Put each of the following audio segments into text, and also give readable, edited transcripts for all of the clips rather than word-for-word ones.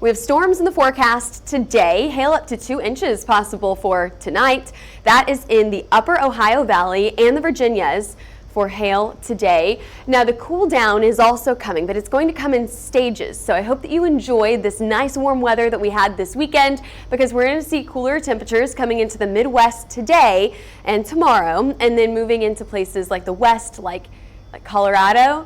We have storms in the forecast today, hail up to 2 inches possible for tonight. That is in the upper Ohio Valley and the Virginias for hail today. Now the cool down is also coming, but it's going to come in stages. So I hope that you enjoyed this nice warm weather that we had this weekend, because we're going to see cooler temperatures coming into the Midwest today and tomorrow, and then moving into places like the West, like Colorado,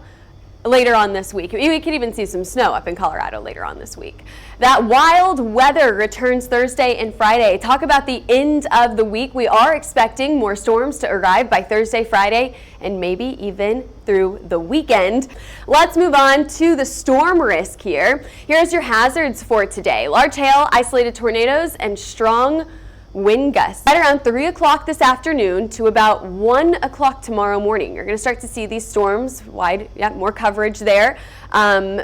later on this week. We could even see some snow up in Colorado later on this week. That wild weather returns Thursday and Friday. Talk about the end of the week. We are expecting more storms to arrive by Thursday, Friday, and maybe even through the weekend. Let's move on to the storm risk here. Here's your hazards for today. Large hail, isolated tornadoes, and strong wind gusts. At around 3 o'clock this afternoon to about 1 o'clock tomorrow morning, you're going to start to see these storms wide, more coverage there,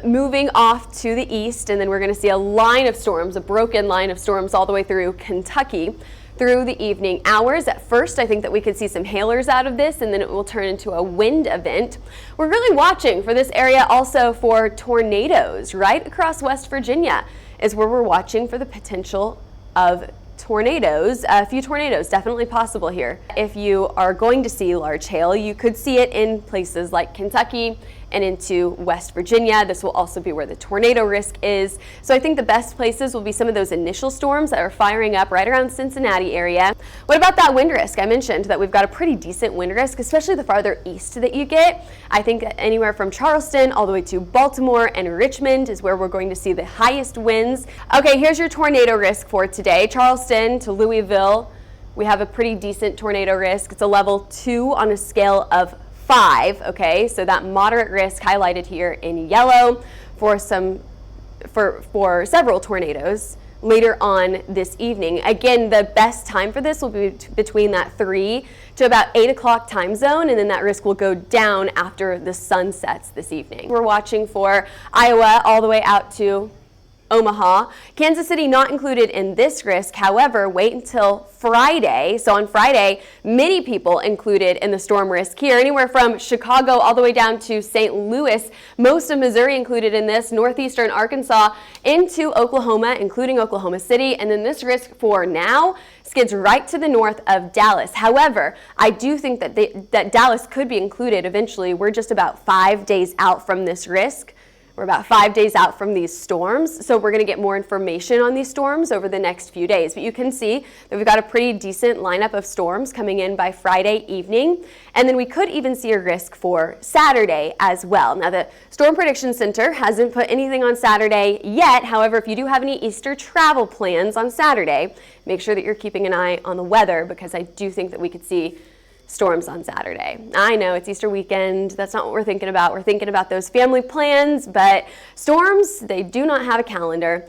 moving off to the east, and then we're going to see a line of storms, a broken line of storms all the way through Kentucky through the evening hours. At first, I think that we could see some hailers out of this, and then it will turn into a wind event. We're really watching for this area also for tornadoes. Right across West Virginia is where we're watching for the potential of tornadoes. A few tornadoes definitely possible here. If you are going to see large hail, you could see it in places like Kentucky and into West Virginia. This will also be where the tornado risk is. So I think the best places will be some of those initial storms that are firing up right around Cincinnati area. What about that wind risk? I mentioned that we've got a pretty decent wind risk, especially the farther east that you get. I think anywhere from Charleston all the way to Baltimore and Richmond is where we're going to see the highest winds. Okay, here's your tornado risk for today. Charleston to Louisville, we have a pretty decent tornado risk. It's a level 2 on a scale of 5, okay, so that moderate risk highlighted here in yellow for several tornadoes later on this evening. Again, the best time for this will be between that 3 to about 8 o'clock time zone, and then that risk will go down after the sun sets this evening. We're watching for Iowa all the way out to Omaha. Kansas City not included in this risk. However, wait until Friday. So on Friday, many people included in the storm risk here, anywhere from Chicago all the way down to St. Louis. Most of Missouri included in this, northeastern Arkansas into Oklahoma, including Oklahoma City. And then this risk for now skids right to the north of Dallas. However, I do think that Dallas could be included eventually. We're just about 5 days out from this risk. We're about 5 days out from these storms, so we're going to get more information on these storms over the next few days. But you can see that we've got a pretty decent lineup of storms coming in by Friday evening, and then we could even see a risk for Saturday as well. Now, the Storm Prediction Center hasn't put anything on Saturday yet. However, if you do have any Easter travel plans on Saturday, make sure that you're keeping an eye on the weather, because I do think that we could see storms on Saturday. I know it's Easter weekend. That's not what we're thinking about. We're thinking about those family plans, but storms, they do not have a calendar.